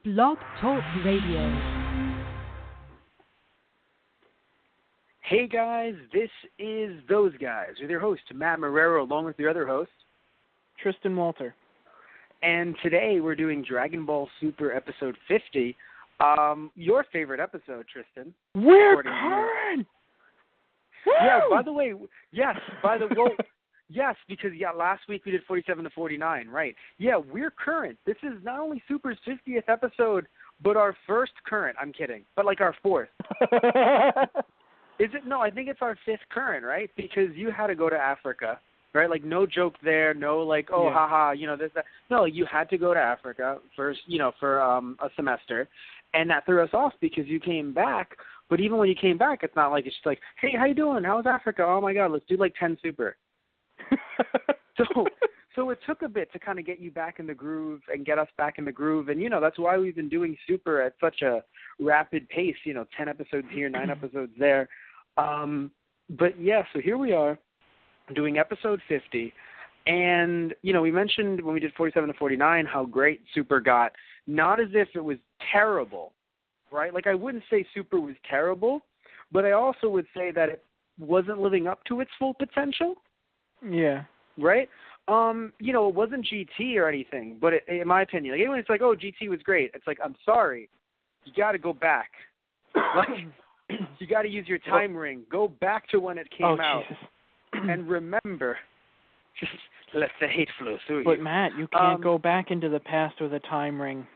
Blog Talk Radio. Hey guys, this is Those Guys with your host, Matt Marrero, along with your other host, Tristan Walter. And today we're doing Dragon Ball Super Episode 50. Your favorite episode, Tristan. We're current! Yeah, by the way, yes, yes, because last week we did 47 to 49, right? Yeah, we're current. This is not only Super's 50th episode, but our first current. I'm kidding, but like our fourth. Is it? No, I think it's our fifth current, right? Because you had to go to Africa, right? Like, no joke there, no like, oh, haha, this, that. No, you had to go to Africa first, for a semester, and that threw us off because you came back. But even when you came back, it's not like it's just like, hey, how you doing? How was Africa? Oh my God, let's do like 10 Super. So it took a bit to kind of get you back in the groove and get us back in the groove, and that's why we've been doing Super at such a rapid pace. 10 episodes here, 9 episodes there. But yeah, so here we are doing episode 50, and we mentioned when we did 47 to 49 how great Super got. Not as if it was terrible, right? Like, I wouldn't say Super was terrible, but I also would say that it wasn't living up to its full potential. Yeah. Right? It wasn't GT or anything, but in my opinion, like, anyone, it's like, oh, GT was great. It's like, I'm sorry, you got to go back. Like, you got to use your time ring. Go back to when it came out, and remember, just let the hate flow through you. But Matt, you can't go back into the past with a time ring.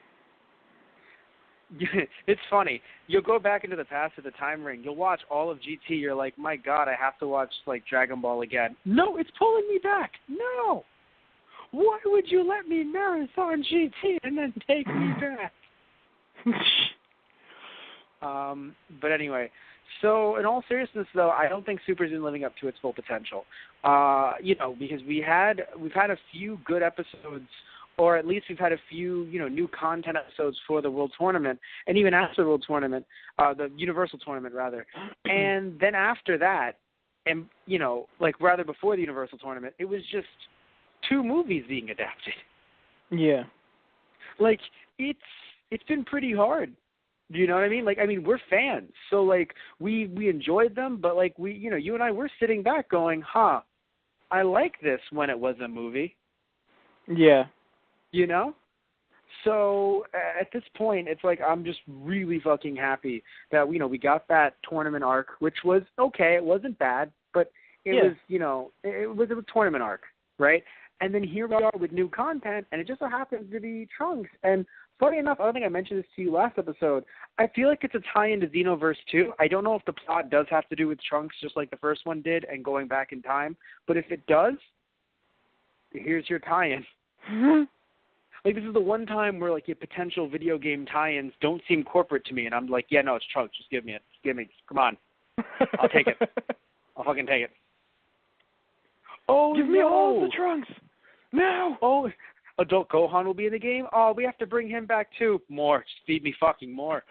It's funny. You'll go back into the past with the time ring. You'll watch all of GT. You're like, my God, I have to watch like Dragon Ball again. No, it's pulling me back. No. Why would you let me marathon GT and then take me back? But anyway, so in all seriousness, though, I don't think Super's been living up to its full potential. Because we've had a few good episodes, or at least we've had a few, new content episodes for the World Tournament, and even after the World Tournament, the Universal Tournament, rather. And then after that, and, rather before the Universal Tournament, it was just 2 movies being adapted. Yeah. Like, it's been pretty hard. Do you know what I mean? Like, we're fans, so, like, we enjoyed them, but, like, you and I, we're sitting back going, I like this when it was a movie. Yeah. So at this point, it's like I'm just really fucking happy that, we got that tournament arc, which was okay. It wasn't bad, but it was, it was a tournament arc, right? And then here we are with new content, and it just so happens to be Trunks. And funny enough, I don't think I mentioned this to you last episode, I feel like it's a tie-in to Xenoverse 2. I don't know if the plot does have to do with Trunks just like the first one did and going back in time, but if it does, here's your tie-in. Like, this is the one time where, like, your potential video game tie-ins don't seem corporate to me, and I'm like, yeah, no, it's Trunks. Just give me it. Just give me. Come on. I'll take it. I'll fucking take it. Oh, give me all the Trunks. Now. Oh, Adult Gohan will be in the game? Oh, we have to bring him back, too. More. Just feed me fucking more.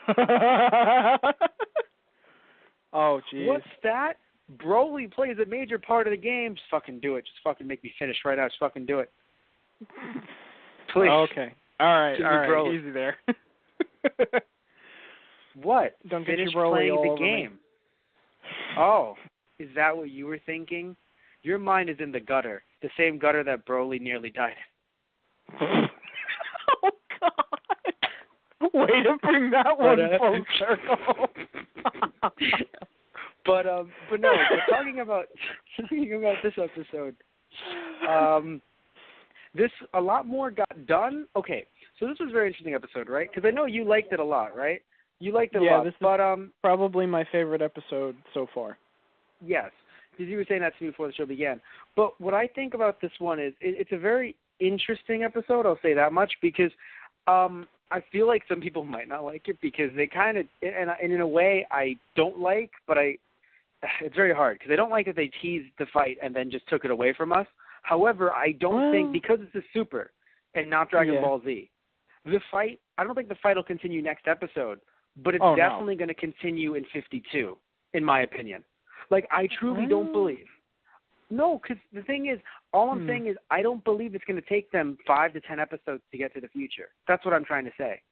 Oh, jeez. What's that? Broly plays a major part of the game. Just fucking do it. Just fucking make me finish right now. Just fucking do it. Please. Okay. All right. Broly. Easy there. What? Don't finish get your Broly playing all the over game. Me. Oh, is that what you were thinking? Your mind is in the gutter, the same gutter that Broly nearly died in. Oh God! Way to bring that one full circle. But no. But talking about this episode, a lot more got done. Okay, so this was a very interesting episode, right? Because I know you liked it a lot, right? You liked it a lot. This but is probably my favorite episode so far. Yes, because you were saying that to me before the show began. But what I think about this one is it's a very interesting episode, I'll say that much, because I feel like some people might not like it because they kind of, and in a way I don't like, but it's very hard because I don't like that they teased the fight and then just took it away from us. However, I don't think, because it's a Super and not Dragon Ball Z, I don't think the fight will continue next episode, but it's definitely going to continue in 52, in my opinion. Like, I truly don't believe. No, because the thing is, all I'm saying is I don't believe it's going to take them 5 to 10 episodes to get to the future. That's what I'm trying to say.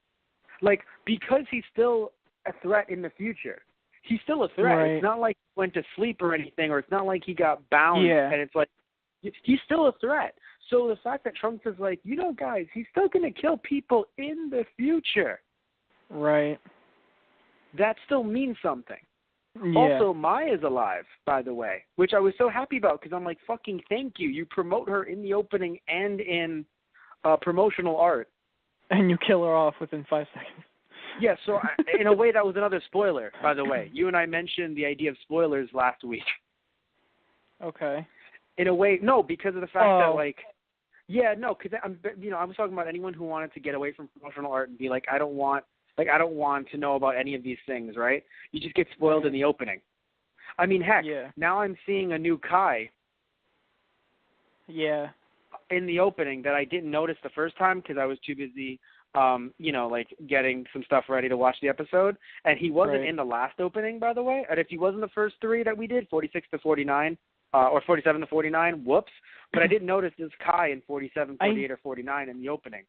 Like, because he's still a threat in the future. He's still a threat. Right. It's not like he went to sleep or anything, or it's not like he got bound. Yeah. And it's like, he's still a threat. So the fact that Trunks is like, guys, he's still going to kill people in the future. Right. That still means something. Yeah. Also, Maya's alive, by the way, which I was so happy about because I'm like, fucking thank you. You promote her in the opening and in promotional art. And you kill her off within 5 seconds. Yeah, so in a way, that was another spoiler, by the way. You and I mentioned the idea of spoilers last week. Okay. In a way, no, because of the fact that, like, because I was talking about anyone who wanted to get away from promotional art and be like, I don't want to know about any of these things, right? You just get spoiled in the opening. I mean, heck, now I'm seeing a new Kai. Yeah. In the opening that I didn't notice the first time because I was too busy, getting some stuff ready to watch the episode. And he wasn't in the last opening, by the way. And if he was in the first three that we did, 46 to 49, or 47 to 49, whoops. But I didn't notice this Kai in 47, 48, or 49 in the opening.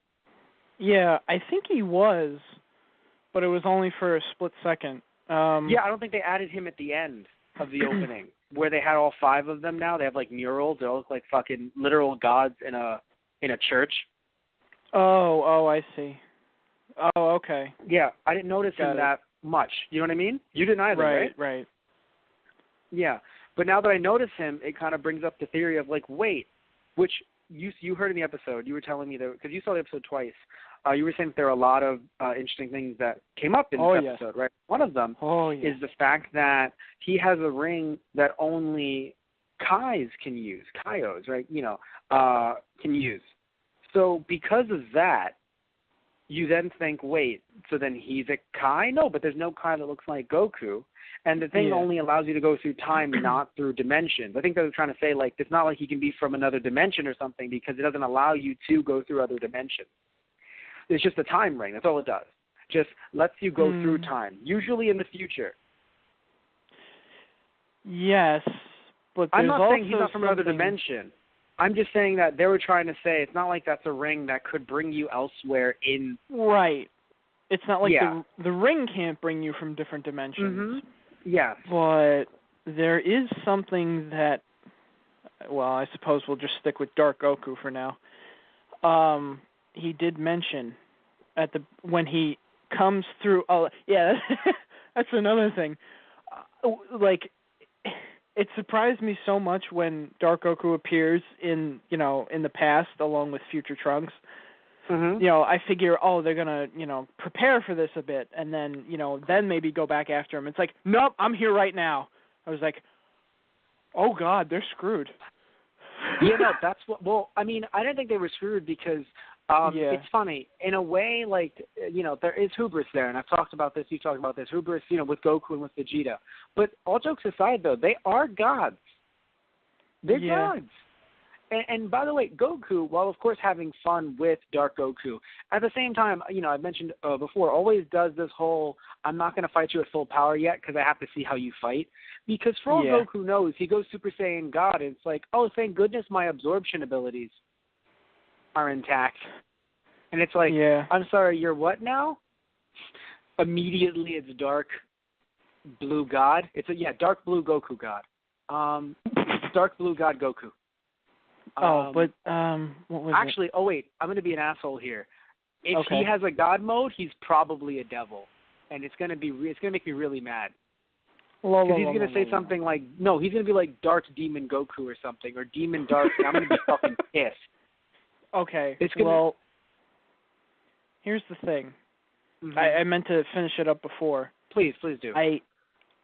Yeah, I think he was, but it was only for a split second. Yeah, I don't think they added him at the end of the opening, where they had all 5 of them now. They have, like, murals. They all look like fucking literal gods in a church. Oh, I see. Oh, okay. Yeah, I didn't notice him that much. You know what I mean? You didn't either, right? Right. Yeah, but now that I notice him, it kind of brings up the theory of, like, wait, which you heard in the episode. You were telling me that, because you saw the episode twice, you were saying that there are a lot of interesting things that came up in this episode, right? One of them is the fact that he has a ring that only Kais can use, Kaios, right? Can use. So because of that, you then think, wait, so then he's a Kai? No, but there's no Kai that looks like Goku. And the thing only allows you to go through time, not through dimensions. I think they're trying to say, like, it's not like he can be from another dimension or something because it doesn't allow you to go through other dimensions. It's just a time ring. That's all it does. Just lets you go through time, usually in the future. Yes, but I'm not saying also he's not from another dimension. I'm just saying that they were trying to say it's not like that's a ring that could bring you elsewhere in... Right. It's not like the ring can't bring you from different dimensions. Mm-hmm. Yes. But there is something that... Well, I suppose we'll just stick with Dark Goku for now. He did mention when he comes through... Oh, yeah, that's another thing. It surprised me so much when Dark Goku appears in the past along with future Trunks. Mm-hmm. I figure, they're gonna, prepare for this a bit, and then, then maybe go back after him. It's like, nope, I'm here right now. I was like, oh God, they're screwed. Yeah, no, that's what. Well, I mean, I didn't think they were screwed because it's funny in a way. Like, there is hubris there, and I've talked about this. You talked about this hubris, with Goku and with Vegeta. But all jokes aside, though, they are gods. They're gods. And by the way, Goku, while of course having fun with Dark Goku, at the same time, I've mentioned before, always does this whole, I'm not going to fight you at full power yet because I have to see how you fight. Because for all Goku knows, he goes Super Saiyan God, and it's like, oh, thank goodness my absorption abilities are intact. And it's like, I'm sorry, you're what now? Immediately it's Dark Blue God. It's Dark Blue Goku God. Dark Blue God Goku. What was actually, wait, I'm going to be an asshole here. If he has a God mode, he's probably a devil, and it's going to make me really mad. Because he's going to say something like, no, he's going to be like Dark Demon Goku or something, or Demon Dark, and I'm going to be fucking pissed. Okay, here's the thing. Mm-hmm. I meant to finish it up before. Please do.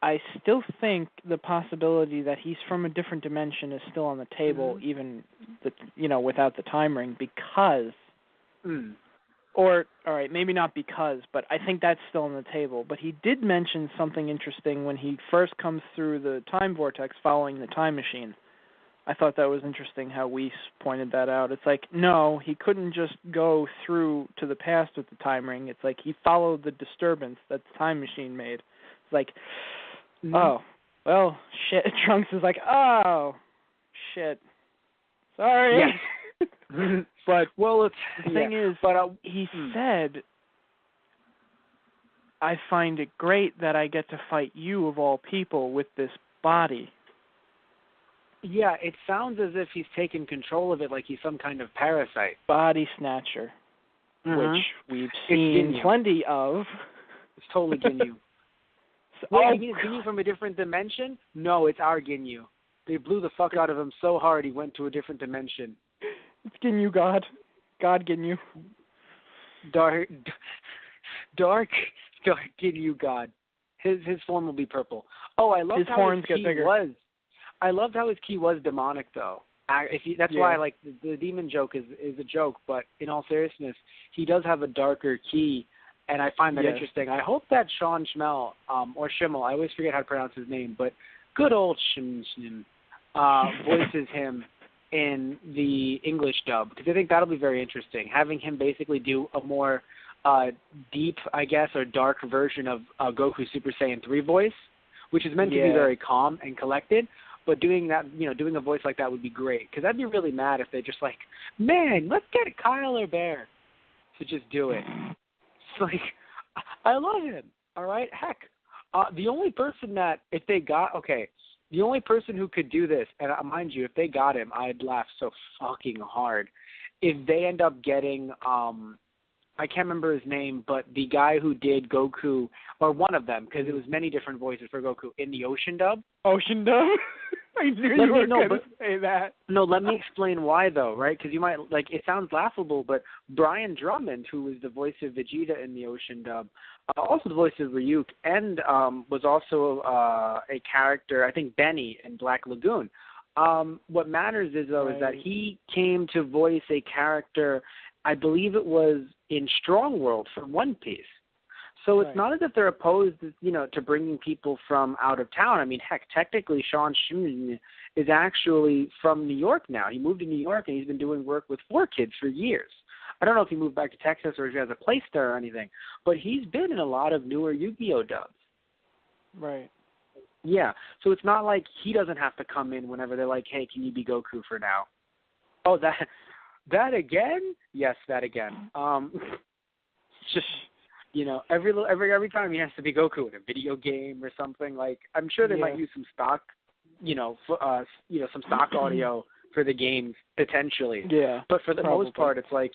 I still think the possibility that he's from a different dimension is still on the table, even without the time ring, because, or all right, maybe not because, but I think that's still on the table. But he did mention something interesting when he first comes through the time vortex following the time machine. I thought that was interesting how Weiss pointed that out. It's like, no, he couldn't just go through to the past with the time ring. It's like he followed the disturbance that the time machine made. It's like, oh, well, shit. Trunks is like, oh, shit. Sorry. Yeah. But the thing is, but, he said I find it great that I get to fight you of all people with this body. Yeah, it sounds as if he's taken control of it, like he's some kind of parasite. Body snatcher, which we've seen plenty of. It's totally Ginyu. Wait, you mean it's Ginyu from a different dimension? No, it's our Ginyu. They blew the fuck out of him so hard he went to a different dimension. It's Ginyu God. God Ginyu. Dark Ginyu God. His form will be purple. Oh, I loved how his key was. I loved how his key was demonic, though. That's why I like the demon joke is a joke, but in all seriousness, he does have a darker key, and I find that interesting. I hope that Sean Schmel, or Schimmel, I always forget how to pronounce his name, but good old Schim, voices him in the English dub, because I think that'll be very interesting, having him basically do a more deep, I guess, or dark version of Goku Super Saiyan 3 voice, which is meant to be very calm and collected. But doing that, doing a voice like that would be great. Because I'd be really mad if they just like, man, let's get Kyle or Bear to just do it. It's like, I love him. All right, heck, the only person that the only person who could do this, and mind you, if they got him, I'd laugh so fucking hard. If they end up getting, I can't remember his name, but the guy who did Goku, or one of them, because it was many different voices for Goku, in the Ocean dub. Ocean dub? I knew you were going to say that. No, let me explain why, though, right? Because you might, it sounds laughable, but Brian Drummond, who was the voice of Vegeta in the Ocean dub, also the voice of Ryuk, and was also a character, I think Benny in Black Lagoon. What matters is, though, is that he came to voice a character, I believe it was in Strong World for One Piece. So it's not as if they're opposed, to bringing people from out of town. I mean, heck, technically, Sean Schmidt is actually from New York now. He moved to New York, and he's been doing work with 4Kids for years. I don't know if he moved back to Texas or if he has a place there or anything, but he's been in a lot of newer Yu-Gi-Oh! Dubs. Right. Yeah, so it's not like he doesn't have to come in whenever they're like, hey, can you be Goku for now? Oh, that again? Yes, that again. Just... every time he has to be Goku in a video game or something. Like, I'm sure they might use some stock, some stock audio for the games potentially. Yeah. But for the most part, it's like,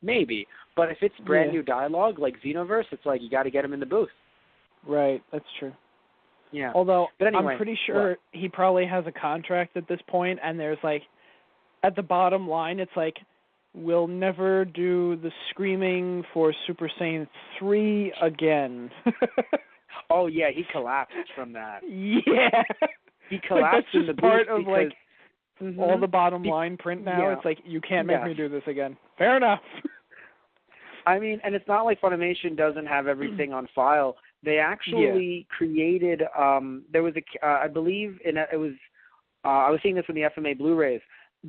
maybe. But if it's brand new dialogue like Xenoverse, it's like you got to get him in the booth. Right. That's true. Yeah. Although but anyway, I'm pretty sure he probably has a contract at this point, and there's at the bottom line, it's like, we'll never do the screaming for Super Saiyan 3 again. Oh, yeah, he collapsed from that. Yeah. He collapsed in the booth part of, because, all the bottom line print now. Yeah. It's like, you can't make me do this again. Fair enough. I mean, and it's not like Funimation doesn't have everything on file. They actually created, there was I believe, I was seeing this in the FMA Blu-rays,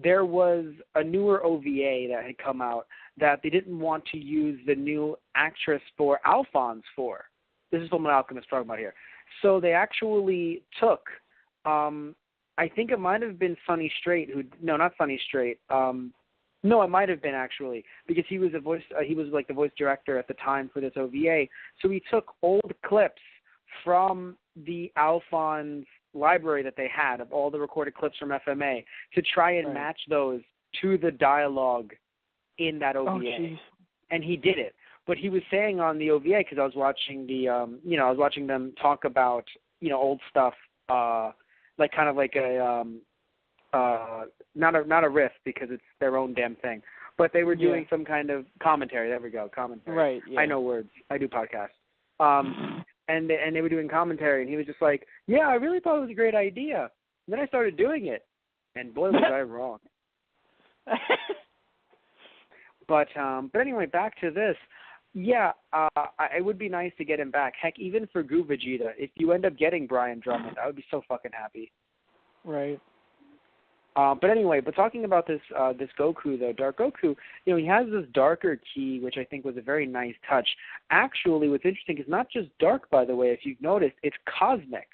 there was a newer OVA that had come out that they didn't want to use the new actress for Alphonse for. This is what Alchemist talking about here. So they actually took, I think it might have been Sonny Strait, not Sonny Strait. No, it might have been actually, because he was the voice director at the time for this OVA. So he took old clips from the Alphonse library that they had of all the recorded clips from FMA to try and match those to the dialogue in that OVA. Oh, and he did it. But he was saying on the OVA, because I was watching I was watching them talk about, old stuff, kind of like a, not a riff because it's their own damn thing, but they were doing some kind of commentary. There we go, commentary. Right. Yeah. I know words. I do podcasts. And they were doing commentary, and he was just like, yeah, I really thought it was a great idea. And then I started doing it, and boy, was I wrong. But anyway, back to this. Yeah, it would be nice to get him back. Heck, even for Goo Vegeta, if you end up getting Brian Drummond, I would be so fucking happy. Right. But anyway, talking about this Goku, though, Dark Goku, he has this darker key, which I think was a very nice touch. Actually, what's interesting is not just dark, by the way, if you've noticed, it's cosmic.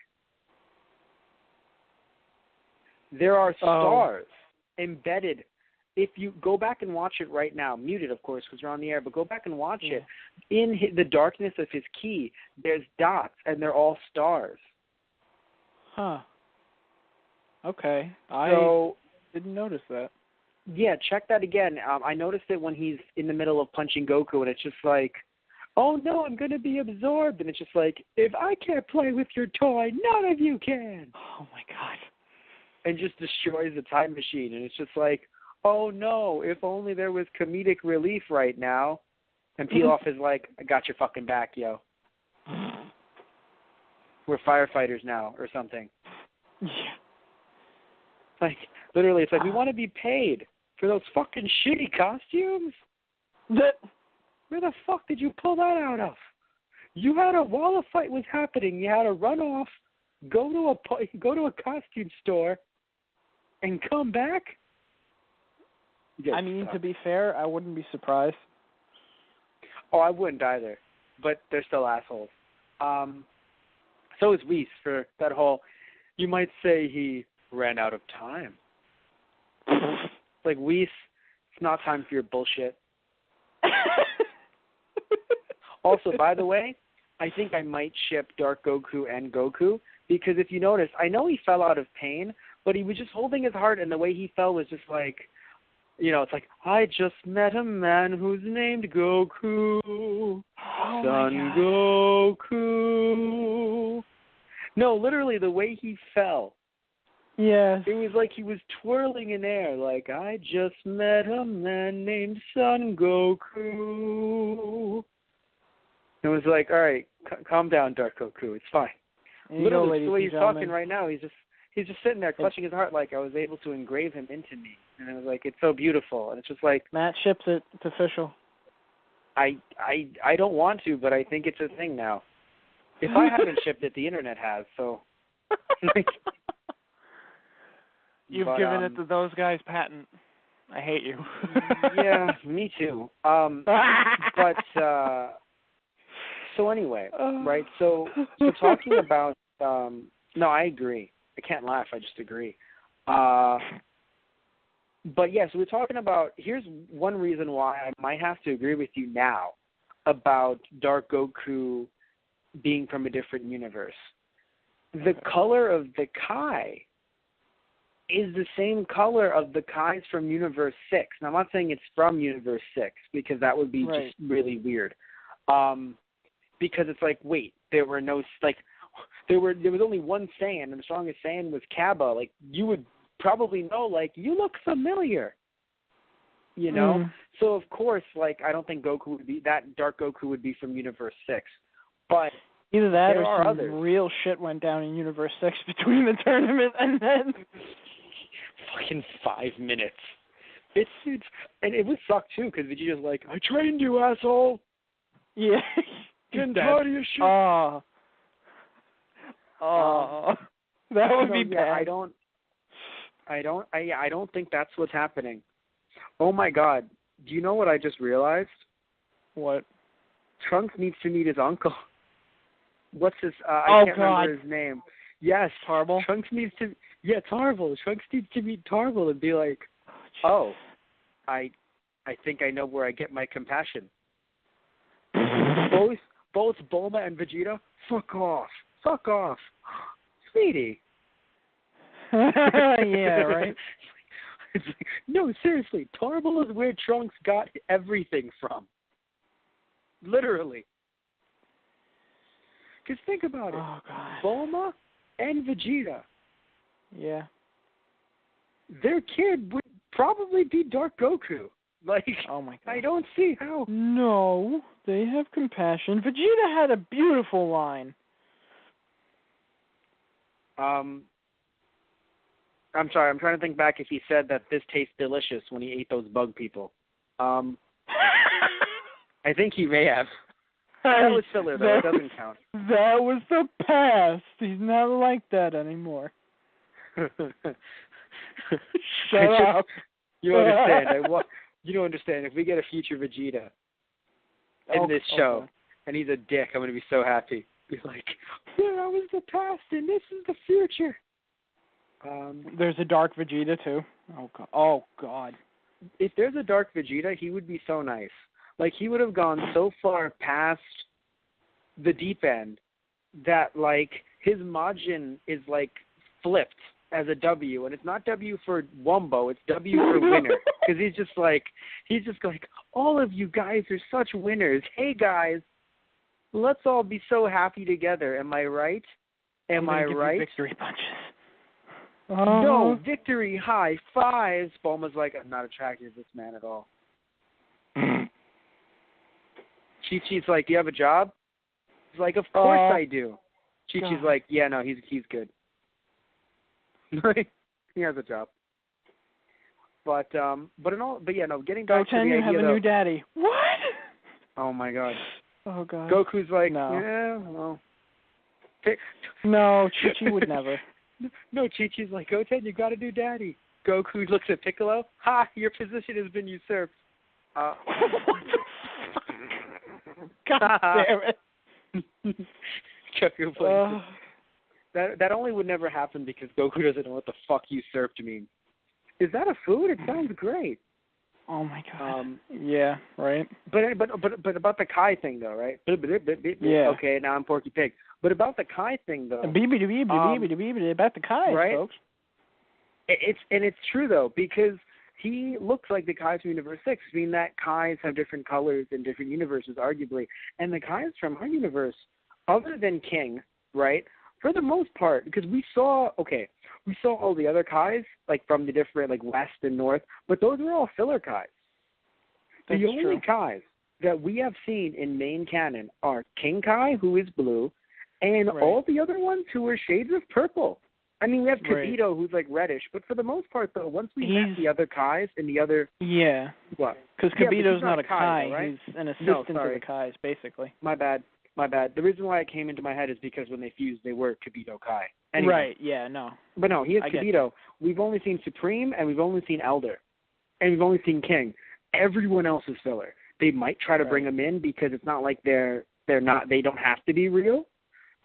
There are stars embedded if you go back and watch it right now, muted of course because we're on the air, but go back and watch it. In the darkness of his key, there's dots, and they're all stars. Huh. Okay. I didn't notice that. Yeah, check that again. I noticed it when he's in the middle of punching Goku, and it's just like, oh no, I'm going to be absorbed. And it's just like, if I can't play with your toy, none of you can. Oh my God. And just destroys the time machine. And it's just like, oh no, if only there was comedic relief right now. And Pilaf is like, I got your fucking back, yo. We're firefighters now, or something. Yeah. Like, literally, it's like, we want to be paid for those fucking shitty costumes? Where the fuck did you pull that out of? You had while a fight was happening, you had to run off, go to a costume store, and come back? I mean, to be fair, I wouldn't be surprised. Oh, I wouldn't either, but they're still assholes. So is Whis for that whole, you might say he ran out of time. Like, Whis, it's not time for your bullshit. Also, by the way, I think I might ship Dark Goku and Goku, because if you notice, I know he fell out of pain, but he was just holding his heart, and the way he fell was just like, it's like, I just met a man who's named Goku. Son Goku. No, literally, the way he fell. Yes. It was like he was twirling in air, like, I just met a man named Son Goku. It was like, all right, calm down, Dark Goku. It's fine. Literally, the way he's talking right now, he's just sitting there clutching his heart like I was able to engrave him into me. And it was like, it's so beautiful. And it's just like, Matt ships it. It's official. I don't want to, but I think it's a thing now. If I haven't shipped it, the internet has. So You've given it to those guys patent. I hate you. Yeah, me too. But so anyway, right? So talking about no, I agree. I can't laugh. I just agree. But yes, we're talking about, here's one reason why I might have to agree with you now about Dark Goku being from a different universe. The color of the Kai is the same color of the Kais from Universe 6. Now, I'm not saying it's from Universe 6, because that would be just really weird. Because it's like, wait, there was only one Saiyan, and the strongest Saiyan was Kaba. Like, you would probably know, like, you look familiar, So of course, like, I don't think Dark Goku would be from Universe 6, but either that there or are some others. Real shit went down in Universe 6 between the tournament and then fucking 5 minutes. And it would suck too, because Vegeta's like, I trained you, asshole. Yeah. Getting tired of your shit. That would be bad. I don't think that's what's happening. Oh my God! Do you know what I just realized? What? Trunks needs to meet his uncle. What's his? I can't remember his name. Yes, Tarble. Trunks needs to. Yeah, Tarble. Trunks needs to meet Tarble and be like, oh, I think I know where I get my compassion. Both Bulma and Vegeta, fuck off, sweetie. Yeah, right. It's like, no, seriously, Tarble is where Trunks got everything from. Literally. Because think about it. Oh, God. Bulma and Vegeta. Yeah. Their kid would probably be Dark Goku. Like, oh my God. I don't see how. No, they have compassion. Vegeta had a beautiful line. I'm sorry, I'm trying to think back if he said that this tastes delicious when he ate those bug people. I think he may have. That was filler, though. It doesn't count. That was the past. He's not like that anymore. Shut up. You understand. You don't understand. If we get a future Vegeta in this show, and he's a dick, I'm going to be so happy. Be like, yeah, that was the past, and this is the future. There's a Dark Vegeta, too. Oh, God. if there's a Dark Vegeta, he would be so nice. Like, he would have gone so far past the deep end that, like, his Majin is, like, flipped as a W, and it's not W for Wumbo, it's W for winner. Because he's just like, all of you guys are such winners. Hey, guys, let's all be so happy together. Am I right? Am I right? Victory punches. No, victory high fives. Bulma's like, I'm not attracted to this man at all. Chi-Chi's like, do you have a job? He's like, of course I do. Chi-Chi's like, yeah, no, he's good. He has a job. But yeah, no, getting back to the idea, you have a new daddy. What? Oh my God. Oh God. Goku's like, no. Yeah, well. No, Chi-Chi would never. No, Chi-Chi's like, Goten, you got a new daddy. Goku looks at Piccolo. Ha! Your position has been usurped. God damn it. Goku plays. That only would never happen because Goku doesn't know what the fuck usurped means. Is that a food? It sounds great. Oh my God. Yeah, right. But about the Kai thing though, right? Yeah. Okay, now I'm Porky Pig. But about the Kai thing though. About the Kai, right? folks. It's true though, because he looks like the Kais from Universe 6, meaning that Kais have different colors in different universes, arguably. And the Kais from our universe, other than King, right, for the most part, because we saw all the other Kais, like from the different, like West and North, but those were all filler Kais. The only Kais that we have seen in main canon are King Kai, who is blue, and all the other ones who are shades of purple. I mean, we have Kibito, who's like reddish, but for the most part, though, once we met the other Kais and the other... Yeah. What? Because Kibito's not a Kai, though, right? He's an assistant to the Kais, basically. My bad. The reason why it came into my head is because when they fused, they were Kibito Kai. Anyway. Right, yeah, no. But no, he is Kibito. We've only seen Supreme, and we've only seen Elder. And we've only seen King. Everyone else is filler. They might try to bring them in because it's not like they don't have to be real.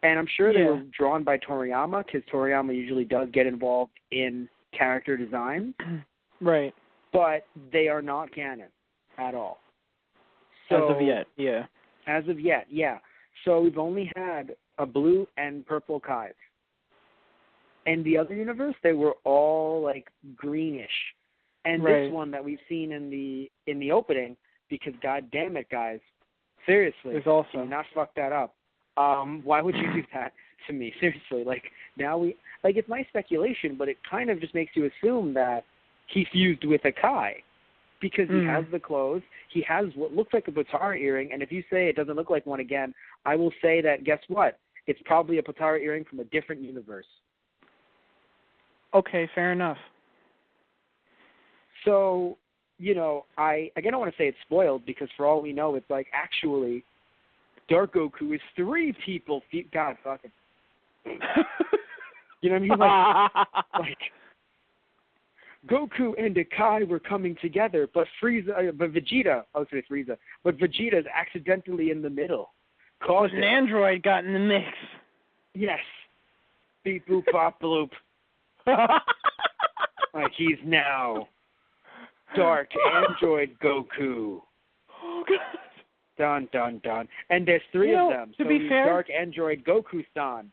And I'm sure they were drawn by Toriyama because Toriyama usually does get involved in character design. Right. But they are not canon at all. So, as of yet, yeah. As of yet, yeah. So we've only had a blue and purple Kais. And the other universe, they were all like greenish. And this one that we've seen in the opening, because God damn it, guys, seriously, do not fuck that up. Why would you do that to me? Seriously, it's my speculation, but it kind of just makes you assume that he fused with a Kai because he has the clothes, he has what looks like a Potara earring, and if you say it doesn't look like one again, I will say that guess what? It's probably a Potara earring from a different universe. Okay, fair enough. So, I don't want to say it's spoiled because for all we know, it's like actually Dark Goku is 3 people. God fucking. You know what I mean? Like Goku and Kai were coming together, but Vegeta is accidentally in the middle. An android got in the mix. Yes. Beep boop bop bloop. Like he's now Dark Android Goku. Oh God. Dun, dun, dun. And there's 3 of them. To so be fair, Dark Android Goku-san.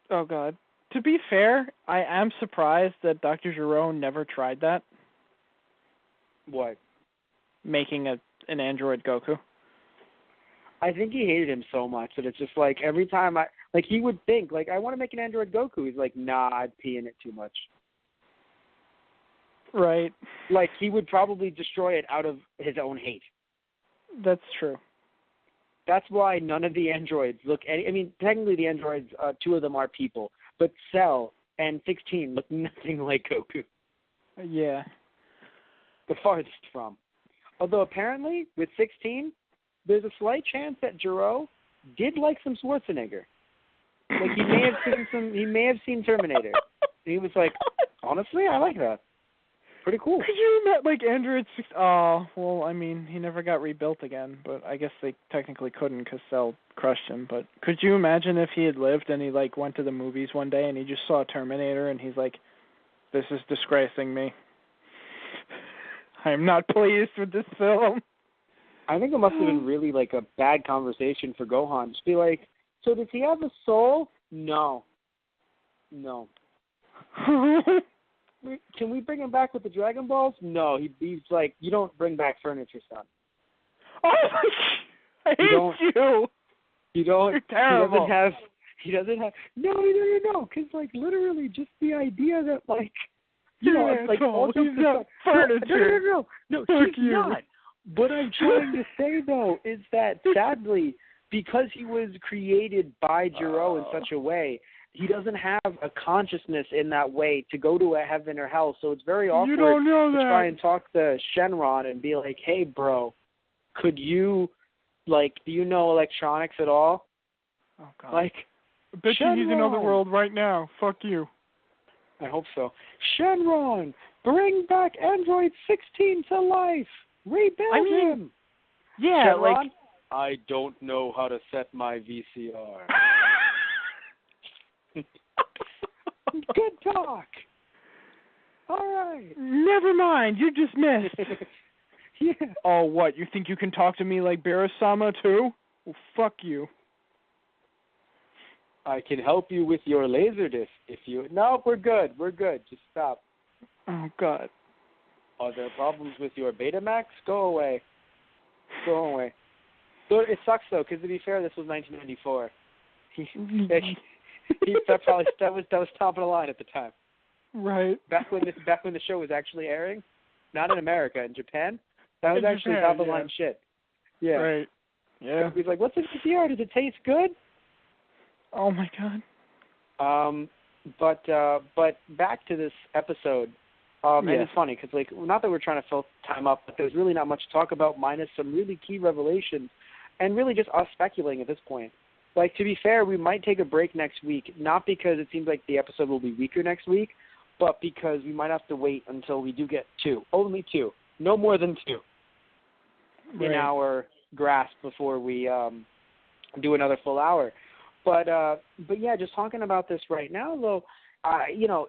Oh, God. To be fair, I am surprised that Dr. Gero never tried that. What? Making an android Goku. I think he hated him so much that it's just like every time he would think, I want to make an android Goku. He's like, nah, I'd pee in it too much. Right. He would probably destroy it out of his own hate. That's true. That's why none of the androids look technically the androids, 2 of them are people, but Cell and 16 look nothing like Goku. Yeah. The farthest from. Although apparently, with 16, there's a slight chance that Gero did like some Schwarzenegger. He may have seen Terminator. And he was like, honestly, I like that. Pretty cool. Could you imagine, Android 6... Oh, well, he never got rebuilt again, but I guess they technically couldn't because Cell crushed him. But could you imagine if he had lived and he, went to the movies one day and he just saw Terminator and he's like, this is disgracing me. I am not pleased with this film. I think it must have been really like a bad conversation for Gohan. Just be like, so does he have a soul? No. Can we bring him back with the Dragon Balls? No. He's like, you don't bring back furniture, son. Oh, I hate you. You don't. You're terrible. He doesn't have. No. Because like literally, just the idea that like, it's like all he's not furniture. No, Fuck he's not. What I'm trying to say though is that sadly, because he was created by Jiro in such a way, he doesn't have a consciousness in that way to go to a heaven or hell. So it's very awkward to try and talk to Shenron and be like, hey, bro, could you, like, do you know electronics at all? Oh, God. Like, I bet you he's in another world right now. Fuck you. I hope so. Shenron, bring back Android 16 to life. Rebuild him. Yeah, Shenron, like... I don't know how to set my VCR. Good talk. All right. Never mind. You're dismissed. Yeah. Oh, what? You think you can talk to me like Beerus-sama, too? Well, fuck you. I can help you with your Laserdisc if you... No, we're good. Just stop. Oh, God. Are there problems with your Betamax? Go away. So it sucks, though, because to be fair, this was 1994. That was top of the line at the time. Right. Back when the show was actually airing, not in America, in Japan, that was actually top of the line shit. Yeah. Right. Yeah. He's like, "What's in VCR? Does it taste good?" Oh my God. But back to this episode. And it's funny because like not that we're trying to fill time up, but there's really not much to talk about minus some really key revelations, and really just us speculating at this point. Like, to be fair, we might take a break next week, not because it seems like the episode will be weaker next week, but because we might have to wait until we do get only two, no more than two, in our grasp before we do another full hour. But yeah, just talking about this right now, though,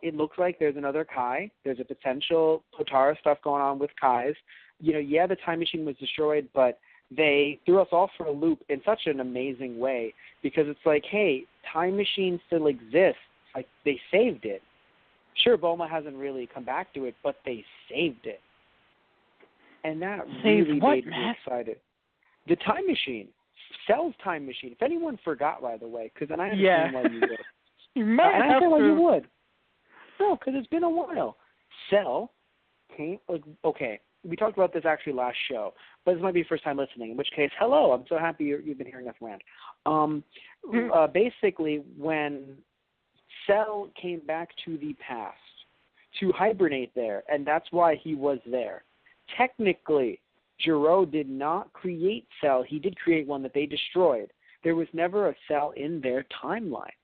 it looks like there's another Kai. There's a potential Potara stuff going on with Kais. The time machine was destroyed, but they threw us all for a loop in such an amazing way because it's like, hey, time machine still exists. Like, they saved it. Sure, Bulma hasn't really come back to it, but they saved it. And that really made me excited. The time machine. Cell's time machine. If anyone forgot, by the way, because then I understand why you would. You might and I have understand why to. you would. No, because it's been a while. Cell came, okay, we talked about this actually last show, but this might be your first time listening, in which case, hello, I'm so happy you've been hearing us rant. Basically, when Cell came back to the past to hibernate there, and that's why he was there, technically, Jiro did not create Cell. He did create one that they destroyed. There was never a Cell in their timeline.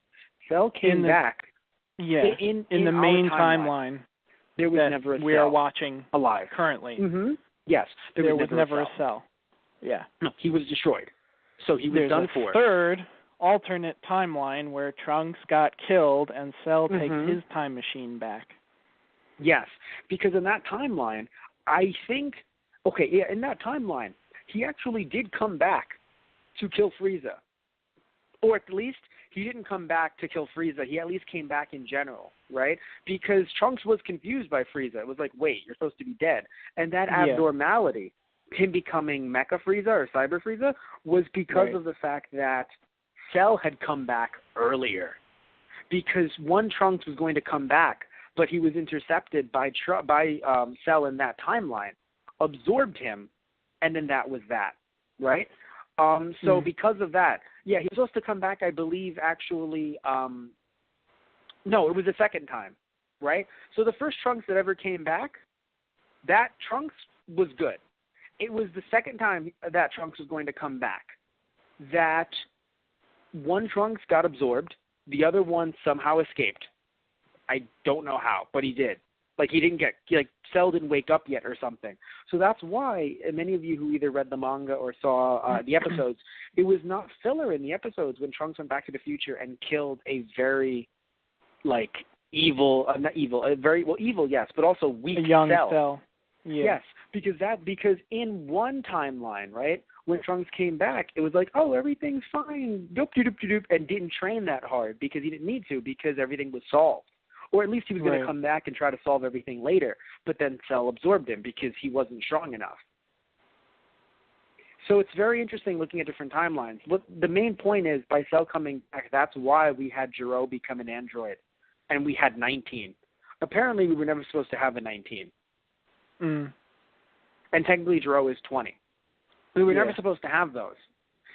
Cell came back. Yeah, in the main timeline. There was never a Cell. We are watching alive currently. Mm-hmm. Yes, there was never a Cell. Yeah. No, he was destroyed. So he was done for. Third alternate timeline where Trunks got killed and Cell takes his time machine back. Yes, because in that timeline, I think, in that timeline, he actually did come back to kill Frieza. Or at least he didn't come back to kill Frieza. He at least came back in general, right? Because Trunks was confused by Frieza. It was like, wait, you're supposed to be dead. And that abnormality, him becoming Mecha Frieza or Cyber Frieza, was because of the fact that Cell had come back earlier. Because one Trunks was going to come back, but he was intercepted by Cell in that timeline, absorbed him, and then that was that, right? So because of that, he was supposed to come back, I believe, actually, no, it was the second time, right? So the first Trunks that ever came back, that Trunks was good. It was the second time that Trunks was going to come back that one Trunks got absorbed, the other one somehow escaped. I don't know how, but he did. Like, he didn't Cell didn't wake up yet or something. So that's why, and many of you who either read the manga or saw the episodes, it was not filler in the episodes when Trunks went back to the future and killed a very, evil, yes, but also weak a young Cell. Yeah. Yes, because in one timeline, right, when Trunks came back, it was like, oh, everything's fine, doop, and didn't train that hard because he didn't need to because everything was solved. Or at least he was going to come back and try to solve everything later, but then Cell absorbed him because he wasn't strong enough. So it's very interesting looking at different timelines. What the main point is, by Cell coming back, that's why we had Gero become an android, and we had 19. Apparently, we were never supposed to have a 19. Mm. And technically, Gero is 20. We were never supposed to have those.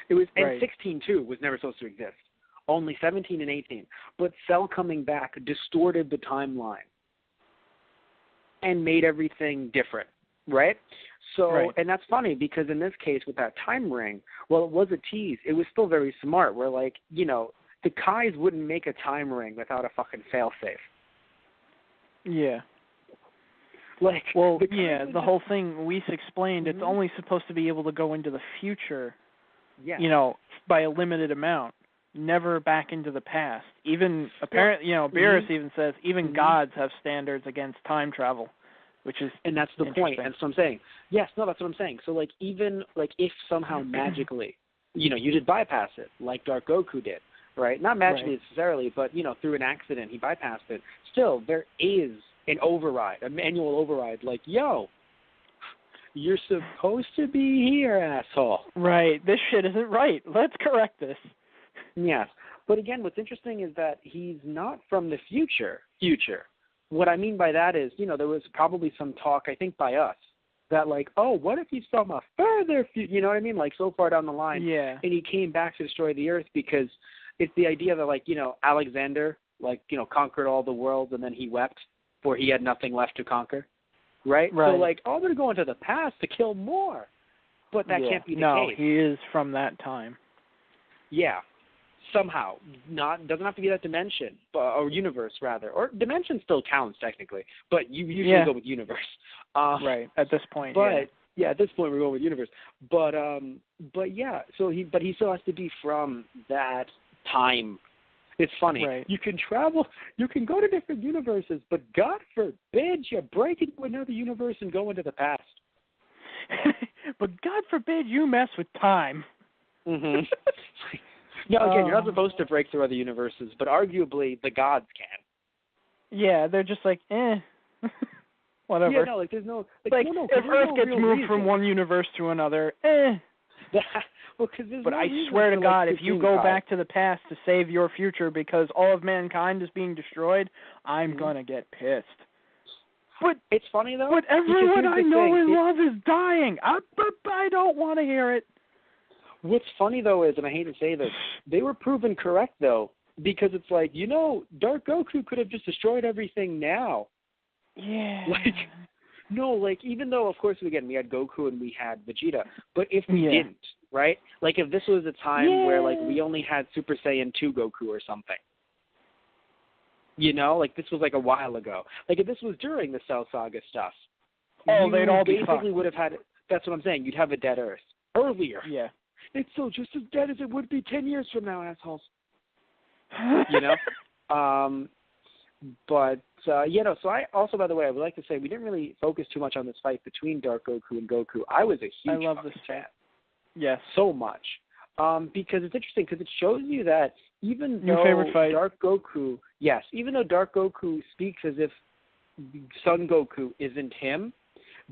It was, and 16 too was never supposed to exist. Only 17 and 18. But Cell coming back distorted the timeline and made everything different, right? So, and that's funny because in this case with that time ring, well, it was a tease. It was still very smart. Where like, you know, the Kais wouldn't make a time ring without a fucking failsafe. Yeah. Like, well, the whole thing Whis explained, it's only supposed to be able to go into the future, you know, by a limited amount, never back into the past. Even, apparently, you know, Beerus even says, even gods have standards against time travel, which is and that's the point, and so I'm saying, yes, no, that's what I'm saying. So, like, even, like, if somehow magically, you know, you did bypass it, like Dark Goku did, right? Not magically necessarily, but, you know, through an accident, he bypassed it. Still, there is an override, a manual override, like, yo, you're supposed to be here, asshole. Right. This shit isn't right. Let's correct this. Yes. But again, what's interesting is that he's not from the future. What I mean by that is, you know, there was probably some talk, I think by us, that like, oh, what if he's from a further future, you know what I mean? Like so far down the line. Yeah. And he came back to destroy the Earth because it's the idea that like, you know, Alexander, like, you know, conquered all the worlds and then he wept for he had nothing left to conquer. Right? So like, oh, they're going to the past to kill more. But that can't be the case. No, he is from that time. Yeah. Somehow. Doesn't have to be that dimension, or universe rather. Or dimension still counts technically, but you usually go with universe. Right, at this point. But at this point we're going with universe. But yeah, so he still has to be from that time. It's funny. Right. You can travel, you can go to different universes, but God forbid you break into another universe and go into the past. But God forbid you mess with time. Mm-hmm. No, again, you're not supposed to break through other universes, but arguably the gods can. Yeah, they're just like, whatever. Yeah, no, like there's no... Like, no, if Earth no gets moved reason. from one universe to another, Well, there's but no I reason swear to for, God, like, if you go back to the past to save your future because all of mankind is being destroyed, I'm gonna get pissed. But it's funny though. But everyone I know and love is dying. I don't want to hear it. What's funny though is, and I hate to say this, they were proven correct though, because it's like, you know, Dark Goku could have just destroyed everything now. Yeah. Like, no, like even though of course again we had Goku and we had Vegeta, but if we didn't, right? Like if this was a time where like we only had Super Saiyan 2 Goku or something. You know, like this was like a while ago. Like if this was during the Cell Saga stuff, they'd all be basically would have had. That's what I'm saying. You'd have a dead Earth earlier. Yeah. It's still just as dead as it would be 10 years from now, assholes. You know. But you know. So I also, by the way, I would like to say we didn't really focus too much on this fight between Dark Goku and Goku. I was a huge I love this fan. Yes. So much. Because it's interesting because it shows you that even Your favorite fight. Dark Goku, yes, even though Dark Goku speaks as if Son Goku isn't him,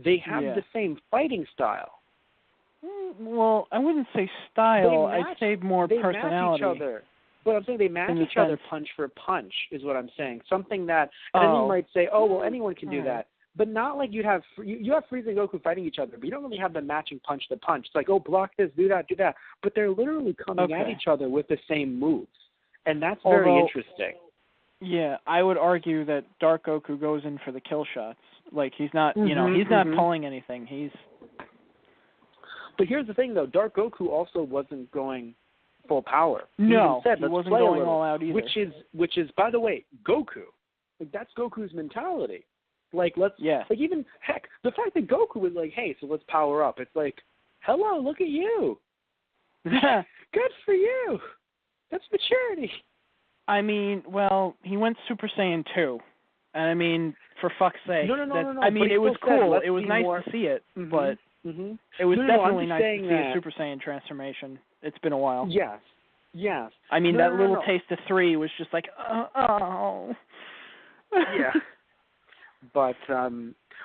they have the same fighting style. Well, I wouldn't say style. I'd say more personality. They match each other. But I'm saying they match each other punch for punch is what I'm saying. Something that, and then you might say, oh, well, anyone can do that. But not like you have Frieza and Goku fighting each other, but you don't really have them matching punch to punch. It's like, oh, block this, do that, do that. But they're literally coming at each other with the same moves. And that's very interesting. Yeah, I would argue that Dark Goku goes in for the kill shots. Like, he's not, you know, he's not pulling anything. But here's the thing, though. Dark Goku also wasn't going full power. No, he wasn't going all out either. Which is, by the way, Goku. Like, that's Goku's mentality. Like, like even, heck, the fact that Goku was like, hey, so let's power up. It's like, hello, look at you. Good for you. That's maturity. I mean, well, he went Super Saiyan 2. And I mean, for fuck's sake. No. I mean, it was cool. It was nice to see it, mm-hmm. but mm-hmm. it was definitely nice to see a Super Saiyan transformation. It's been a while. Yes. I mean, that little taste of 3 was just like, oh. Yeah. But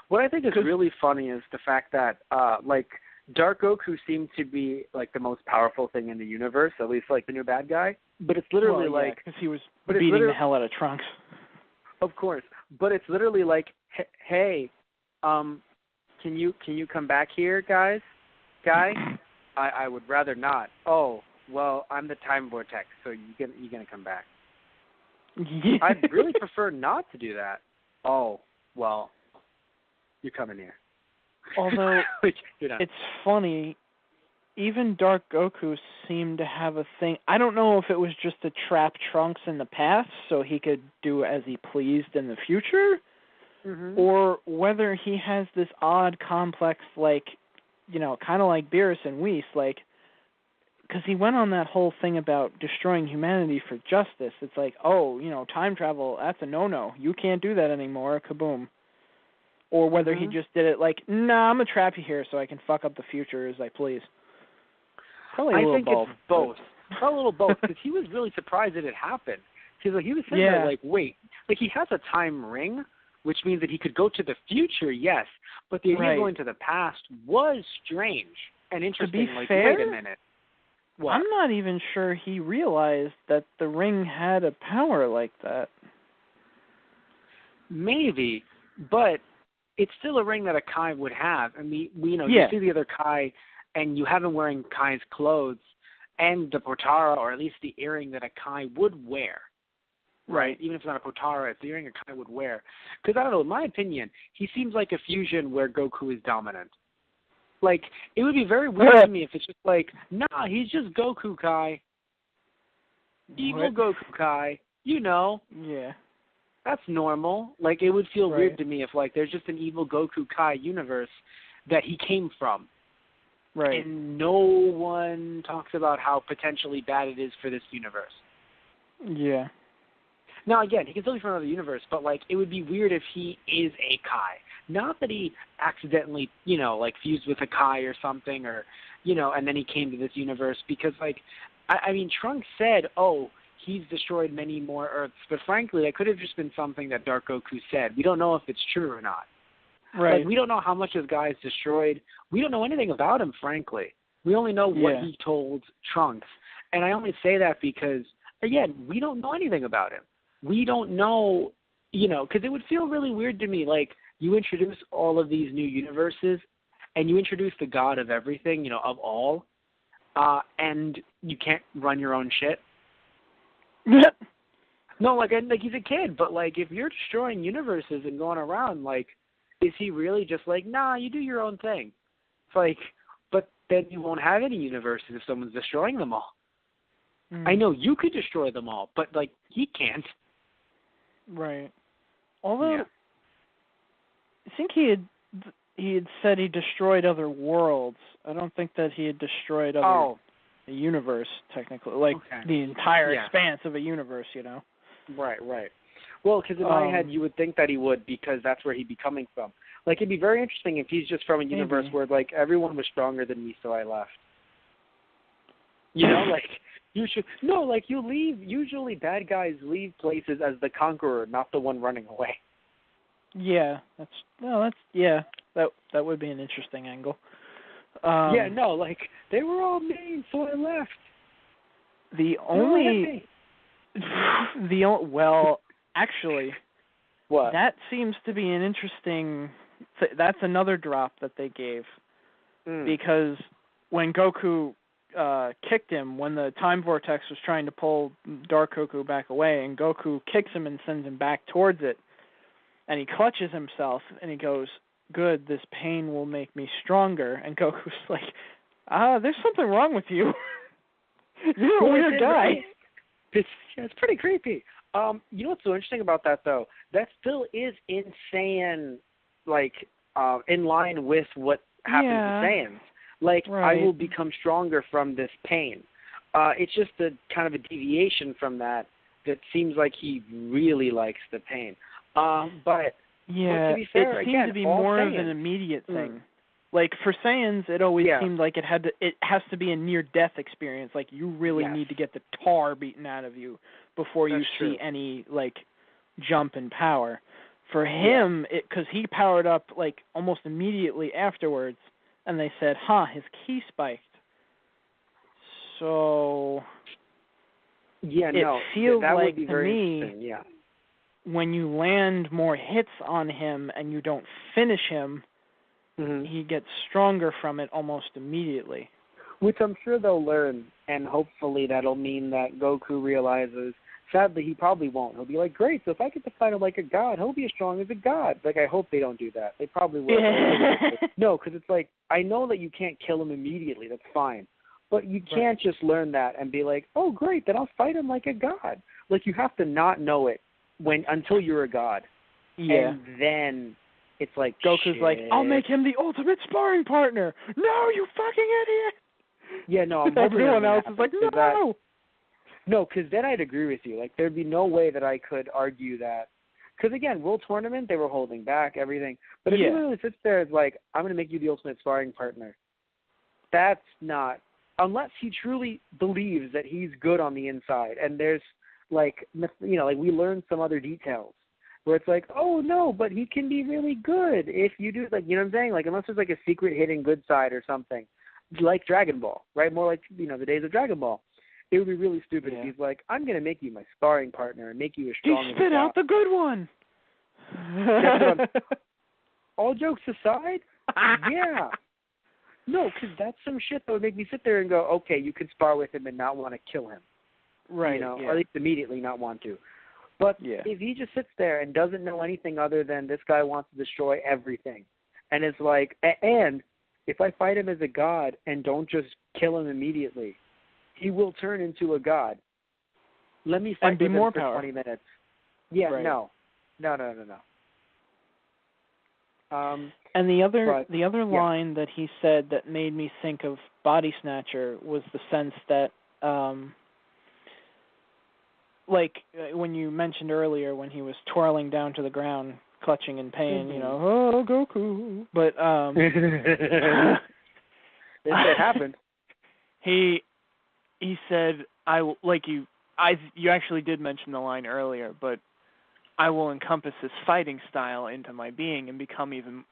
what I think is really funny is the fact that, like, Dark Goku seemed to be, like, the most powerful thing in the universe, at least, like, the new bad guy. But it's literally like... because he was beating the hell out of Trunks. Of course. But it's literally like, hey, can you come back here, guy? I would rather not. Oh, well, I'm the time vortex, so you're gonna come back. Yeah. I'd really prefer not to do that. Oh, well, you're coming here. Although, you know. It's funny, even Dark Goku seemed to have a thing. I don't know if it was just to trap Trunks in the past so he could do as he pleased in the future, or whether he has this odd complex, like, you know, kind of like Beerus and Whis, like, because he went on that whole thing about destroying humanity for justice. It's like, oh, you know, time travel, that's a no-no. You can't do that anymore, kaboom. Or whether he just did it like, nah, I'm going to trap you here so I can fuck up the future as I please. Probably a little think both. It's both. Probably a little both, because he was really surprised that it happened. He was sitting there like, wait, like he has a time ring, which means that he could go to the future, yes, but the idea of going to the past was strange and interesting. To be like, fair, wait a minute. What? I'm not even sure he realized that the ring had a power like that. Maybe, but it's still a ring that a Kai would have. I mean, you see the other Kai, and you have him wearing Kai's clothes, and the Potara, or at least the earring that a Kai would wear. Right? Even if it's not a Potara, it's the earring a Kai would wear. Because, I don't know, in my opinion, he seems like a fusion where Goku is dominant. Like, it would be very weird to me if it's just like, nah, he's just Goku Kai. Evil Goku Kai. You know. Yeah. That's normal. Like, it would feel weird to me if, like, there's just an evil Goku Kai universe that he came from. Right. And no one talks about how potentially bad it is for this universe. Yeah. Now, again, he can still be from another universe, but, like, it would be weird if he is a Kai. Not that he accidentally, you know, like, fused with a Kai or something, or, you know, and then he came to this universe, because, like, I mean, Trunks said, oh, he's destroyed many more Earths, but frankly, that could have just been something that Dark Goku said. We don't know if it's true or not. Right. Like, we don't know how much this guy's destroyed. We don't know anything about him, frankly. We only know what he told Trunks. And I only say that because, again, we don't know anything about him. We don't know, you know, because it would feel really weird to me, like, you introduce all of these new universes, and you introduce the god of everything, you know, of all, and you can't run your own shit. No, like he's a kid, but, like, if you're destroying universes and going around, like, is he really just like, nah, you do your own thing? It's like, but then you won't have any universes if someone's destroying them all. I know you could destroy them all, but, like, he can't. Right. Although, I think he had said he destroyed other worlds. I don't think that he had destroyed other the universe, technically. Like, the entire expanse of a universe, you know? Right. Well, because in my head, you would think that he would, because that's where he'd be coming from. Like, it'd be very interesting if he's just from a universe where, like, everyone was stronger than me, so I left. You know, like, you should... No, like, you leave... Usually bad guys leave places as the conqueror, not the one running away. Yeah, that would be an interesting angle. Like, they were all mean, so I left. Well, actually, what? That seems to be an interesting... That's another drop that they gave. Because when Goku kicked him, when the Time Vortex was trying to pull Dark Goku back away, and Goku kicks him and sends him back towards it, and he clutches himself, and he goes, good, this pain will make me stronger. And Goku's like, there's something wrong with you. You're a weird guy. It's pretty creepy. You know what's so interesting about that, though? That still is insane, like, in line with what happens to Saiyans. Like, I will become stronger from this pain. It's just a kind of a deviation from that seems like he really likes the pain. But yeah, to be fair, it seemed again, to be all more of Saiyans, an immediate thing. Like for Saiyans, it always seemed like it has to be a near-death experience. Like you really need to get the tar beaten out of you before you see any like jump in power. For him, because he powered up like almost immediately afterwards, and they said, his ki spiked. So it feels that like would be to very me, interesting. Yeah. when you land more hits on him and you don't finish him, he gets stronger from it almost immediately. Which I'm sure they'll learn, and hopefully that'll mean that Goku realizes. Sadly, he probably won't. He'll be like, great, so if I get to fight him like a god, he'll be as strong as a god. Like, I hope they don't do that. They probably will. No, because it's like, I know that you can't kill him immediately. That's fine. But you can't just learn that and be like, oh, great, then I'll fight him like a god. Like, you have to not know it until you're a god. Yeah. And then it's like, Goku's like, I'll make him the ultimate sparring partner. No, you fucking idiot. Yeah, no, I'm everyone else is like, no. No, because then I'd agree with you. Like, there'd be no way that I could argue that. Because, again, World Tournament, they were holding back everything. But if he literally sits there as like, I'm going to make you the ultimate sparring partner, that's not, unless he truly believes that he's good on the inside. And there's, like, like we learned some other details where it's like, oh, no, but he can be really good if you do, like, you know what I'm saying? Like, unless there's, like, a secret hidden good side or something, like Dragon Ball, right? More like, the days of Dragon Ball. It would be really stupid if he's like, I'm going to make you my sparring partner and make you as strong as you spit out the good one. All jokes aside, yeah. No, because that's some shit that would make me sit there and go, okay, you can spar with him and not want to kill him. Right. Or at least immediately not want to. But if he just sits there and doesn't know anything other than this guy wants to destroy everything, and is like, and if I fight him as a god and don't just kill him immediately, he will turn into a god. Let me fight with him for 20 minutes. Yeah, no. And the other line that he said that made me think of Body Snatcher was the sense that, like when you mentioned earlier when he was twirling down to the ground, clutching in pain, oh, Goku. But it happened. He said, you actually did mention the line earlier, but I will encompass his fighting style into my being and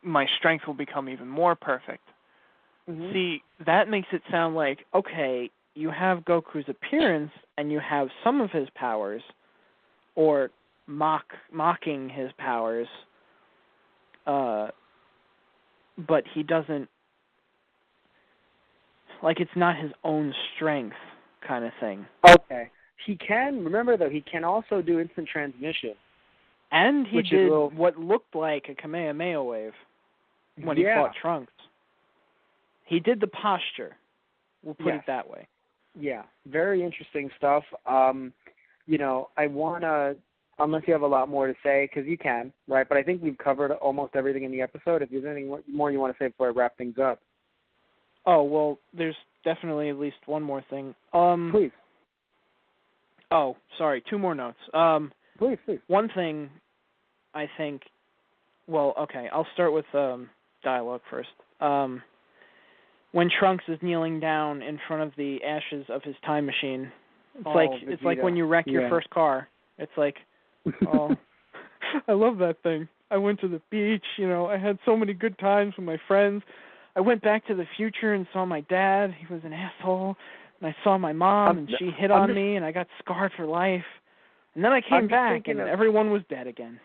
my strength will become even more perfect. Mm-hmm. See, that makes it sound like, okay, you have Goku's appearance and you have some of his powers, or mocking his powers, but he doesn't, like, it's not his own strength kind of thing. Okay. He can, remember though, he can also do instant transmission. And he did what looked like a Kamehameha wave when he fought Trunks. He did the posture. We'll put it that way. Yeah, very interesting stuff. I want to, unless you have a lot more to say, because you can, right? But I think we've covered almost everything in the episode. If there's anything more you want to say before I wrap things up. Oh, well, there's definitely at least one more thing. Please. Oh, sorry, two more notes. Please. One thing, I think, well, okay, I'll start with dialogue first. When Trunks is kneeling down in front of the ashes of his time machine, it's like when you wreck your first car. It's like, oh, I love that thing. I went to the beach, I had so many good times with my friends. I went back to the future and saw my dad. He was an asshole. And I saw my mom, and she hit on me, and I got scarred for life. And then I came back, and everyone was dead again.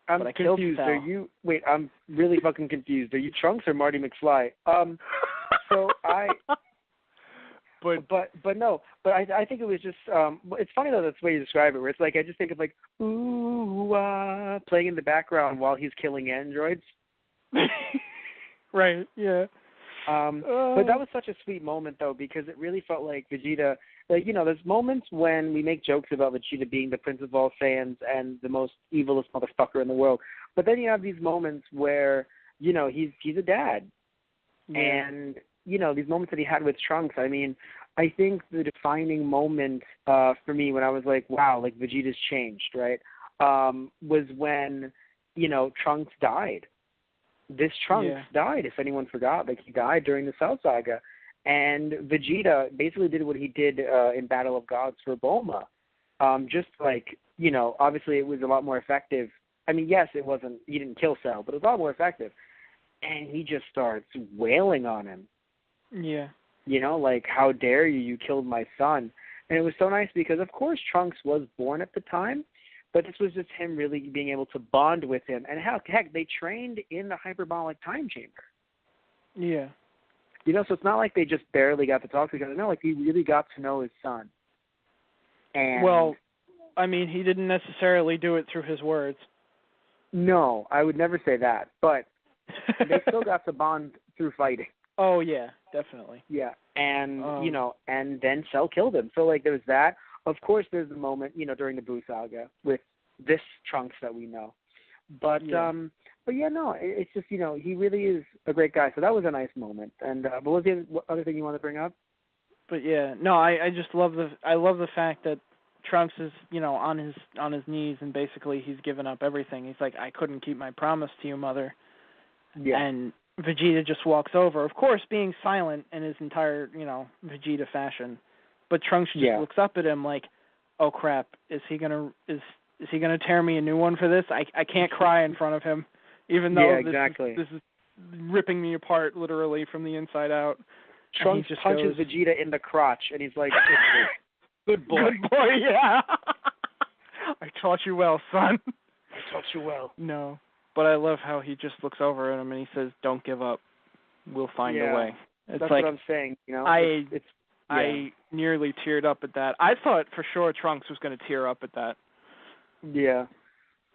I'm confused. I'm really fucking confused. Are you Trunks or Marty McFly? But no. But I think it was just. It's funny though that's the way you describe it. Where it's like I just think of like ooh playing in the background while he's killing androids. Right. Yeah. But that was such a sweet moment, though, because it really felt like Vegeta, there's moments when we make jokes about Vegeta being the Prince of all Saiyans and the most evilest motherfucker in the world. But then you have these moments where, he's a dad. Yeah. And, these moments that he had with Trunks, I mean, I think the defining moment for me when I was like, wow, like Vegeta's changed, right? was when, Trunks died. This Trunks died, if anyone forgot. Like, he died during the Cell Saga. And Vegeta basically did what he did in Battle of Gods for Bulma. Just like, obviously it was a lot more effective. I mean, yes, he didn't kill Cell, but it was a lot more effective. And he just starts wailing on him. Yeah. Like, how dare you? You killed my son. And it was so nice because, of course, Trunks was born at the time, but this was just him really being able to bond with him. And heck, they trained in the hyperbolic time chamber. Yeah. So it's not like they just barely got to talk to each other. No, like, he really got to know his son. And well, I mean, he didn't necessarily do it through his words. No, I would never say that. But they still got to bond through fighting. Oh, yeah, definitely. Yeah, and, and then Cell killed him. So, like, there's that. Of course, there's the moment, during the Buu Saga with this Trunks that we know. But, it's just, he really is a great guy. So that was a nice moment. And what was the other thing you want to bring up? But, yeah, no, I just love the fact that Trunks is, on his knees, and basically he's given up everything. He's like, I couldn't keep my promise to you, Mother. Yeah. And Vegeta just walks over, of course being silent in his entire, Vegeta fashion. But Trunks just looks up at him like, oh crap, is he gonna tear me a new one for this? I can't cry in front of him, even though this is ripping me apart literally from the inside out. Trunks just punches Vegeta in the crotch, and he's like, good boy. Good boy, yeah. I taught you well, son. I taught you well. No. But I love how he just looks over at him and he says, don't give up. We'll find a way. It's that's like, what I'm saying. I nearly teared up at that. I thought for sure Trunks was going to tear up at that. Yeah.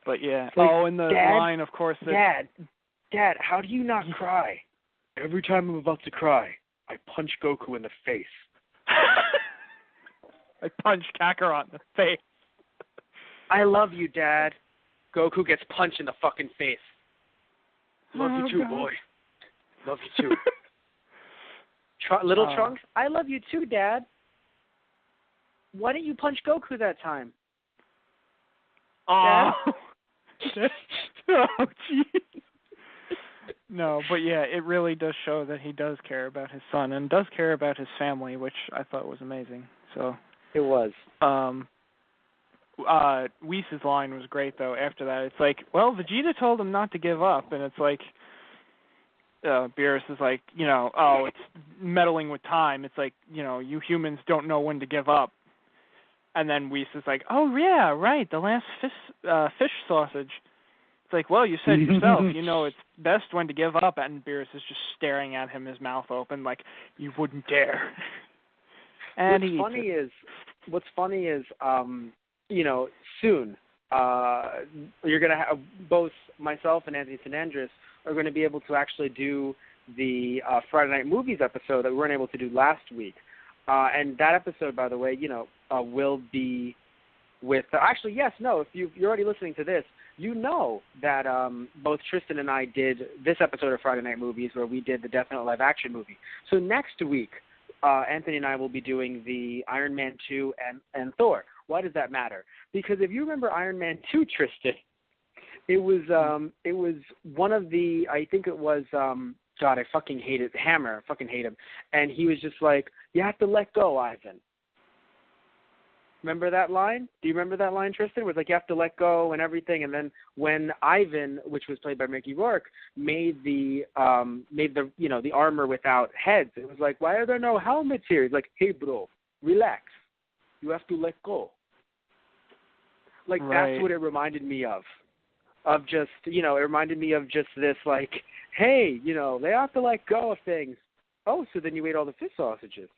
But yeah. Like, and the line, of course. Dad, how do you not cry? Every time I'm about to cry, I punch Goku in the face. I punch Kakarot in the face. I love you, Dad. Goku gets punched in the fucking face. Love you too, boy. Love you too. Trunks, I love you too, Dad. Why didn't you punch Goku that time? Oh, jeez. No, but yeah, it really does show that he does care about his son and does care about his family, which I thought was amazing. So it was. Whis' line was great, though. After that, it's like, well, Vegeta told him not to give up, and it's like, Beerus is like, it's meddling with time. It's like, you humans don't know when to give up. And then Whis is like, oh, yeah, right, the last fish sausage. It's like, well, you said yourself, it's best when to give up. And Beerus is just staring at him, his mouth open, like, you wouldn't dare. And what's funny is, soon, you're going to have both myself and Anthony Fernandez are going to be able to actually do the Friday Night Movies episode that we weren't able to do last week. And that episode, by the way, will be with if you're already listening to this, that both Tristan and I did this episode of Friday Night Movies where we did the Death Note live action movie. So next week, Anthony and I will be doing the Iron Man 2 and Thor. Why does that matter? Because if you remember Iron Man 2, Tristan, it was one of the, I think it was, God, I fucking hate it, Hammer, I fucking hate him. And he was just like, you have to let go, Ivan. Remember that line? Do you remember that line, Tristan? It was like, you have to let go and everything. And then when Ivan, which was played by Mickey Rourke, made the the armor without heads, it was like, why are there no helmets here? He's like, hey, bro, relax. You have to let go. Like, right. That's what it reminded me of. Of just, it reminded me of just this, like, hey, they have to let go of things. Oh, so then you ate all the fish sausages.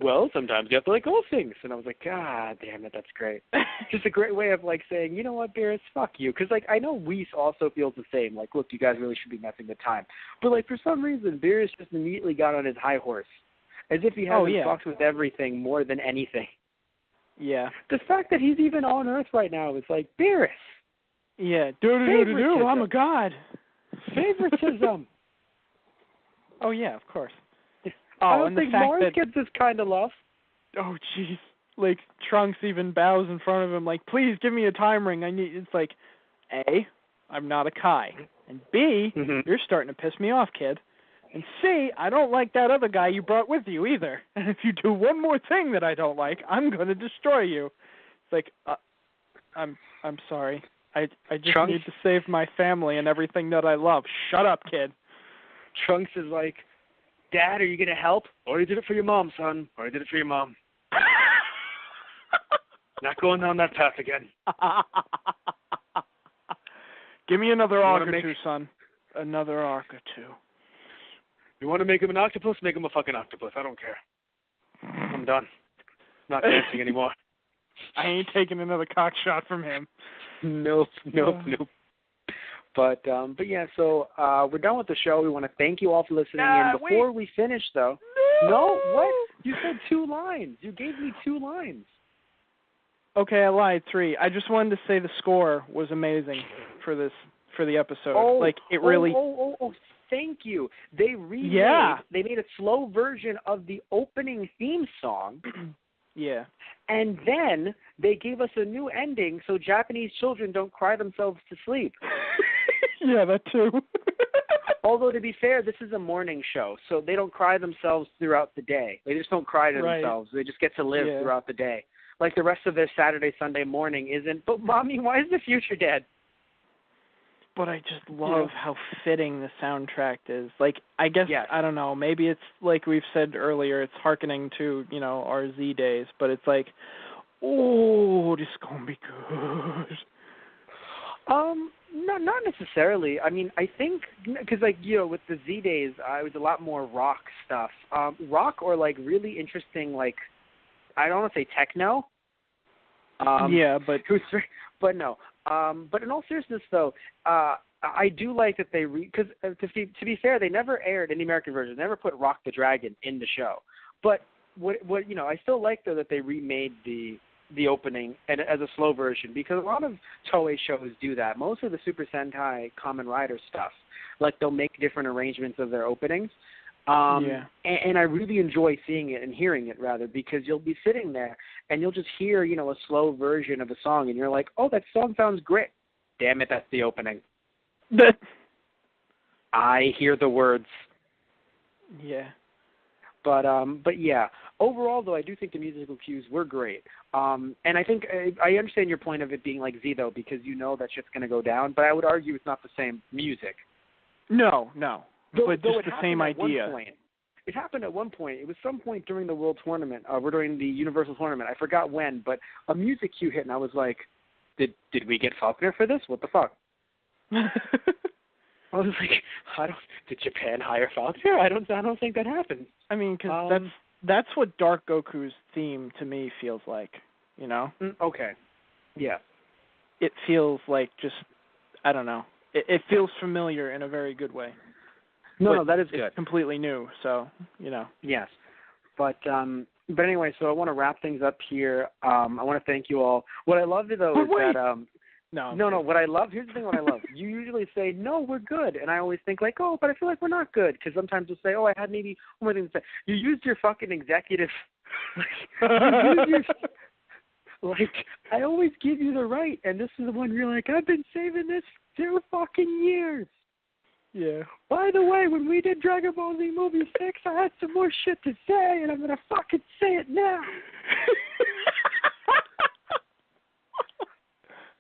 Well, sometimes you have to let go of things. And I was like, God damn it, that's great. Just a great way of, like, saying, you know what, Beerus, fuck you. Because, like, I know Whis also feels the same. Like, look, you guys really should be messing with time. But, like, for some reason, Beerus just immediately got on his high horse. As if he hasn't fucked with everything more than anything. Yeah. The fact that he's even on Earth right now is like, Beerus. Yeah. Do. I'm a god. Favoritism. Oh, yeah, of course. I don't think Mars gets this kind of love. Oh, jeez. like Trunks even bows in front of him, like, please give me a time ring. It's like, A, I'm not a Kai, and B, you're starting to piss me off, kid. And C, I don't like that other guy you brought with you either. And if you do one more thing that I don't like, I'm going to destroy you. It's like, I'm sorry. I just Trunks, need to save my family and everything that I love. Shut up, kid. Trunks is like, Dad, are you going to help? Already did it for your mom, son. Already did it for your mom. Not going down that path again. Give me another arc or two, son. Another arc or two. You want to make him an octopus? Make him a fucking octopus. I don't care. I'm done. Not dancing anymore. I ain't taking another cock shot from him. Nope. But yeah, so we're done with the show. We want to thank you all for listening in. Before we finish, though, no, what? You said 2 lines. You gave me 2 lines. Okay, I lied. 3. I just wanted to say the score was amazing for the episode. Oh, thank you. They They made a slow version of the opening theme song. Yeah. And then they gave us a new ending so Japanese children don't cry themselves to sleep. Yeah, that too. Although, to be fair, this is a morning show, so they don't cry themselves throughout the day. They just don't cry to themselves. They just get to live throughout the day. Like the rest of their Saturday, Sunday morning isn't, but Mommy, why is the future dead? But I just love how fitting the soundtrack is. Like, I guess, I don't know, maybe it's like we've said earlier, it's hearkening to, our Z days, but it's like, oh, this is going to be good. No, not necessarily. I mean, I think, because, with the Z days, it was a lot more rock stuff. Rock or, really interesting, I don't want to say techno. But no. But in all seriousness, though, I do like that they because to be fair, they never aired in the American version. They never put Rock the Dragon in the show. But what I still like though that they remade the opening and as a slow version, because a lot of Toei shows do that. Most of the Super Sentai Kamen Rider stuff, they'll make different arrangements of their openings. And I really enjoy seeing it and hearing it, rather, because you'll be sitting there and you'll just hear, a slow version of a song, and you're like, oh, that song sounds great. Damn it, that's the opening. I hear the words. Yeah. But yeah, overall, though, I do think the musical cues were great. And I think I understand your point of it being like Z, though, because that shit's going to go down, but I would argue it's not the same music. No. But though just the same idea. It happened at one point. It was some point during the World Tournament, or during the Universal Tournament. I forgot when, but a music cue hit, and I was like, "Did we get Faulkner for this? What the fuck?" I was like, did Japan hire Faulkner? I don't think that happened. I mean, because that's what Dark Goku's theme to me feels like. Okay. Yeah. It feels like just, I don't know. It feels familiar in a very good way. No, that is good. It's completely new, so, Yes. But anyway, so I want to wrap things up here. I want to thank you all. What I love, though, is that... No, what I love... Here's the thing what I love. You usually say, no, we're good. And I always think, oh, but I feel like we're not good. Because sometimes you'll say, oh, I had maybe one more thing to say. You used your fucking executive... I always give you the right. And this is the one you're like, I've been saving this 2 fucking years. Yeah. By the way, when we did Dragon Ball Z Movie 6, I had some more shit to say, and I'm going to fucking say it now.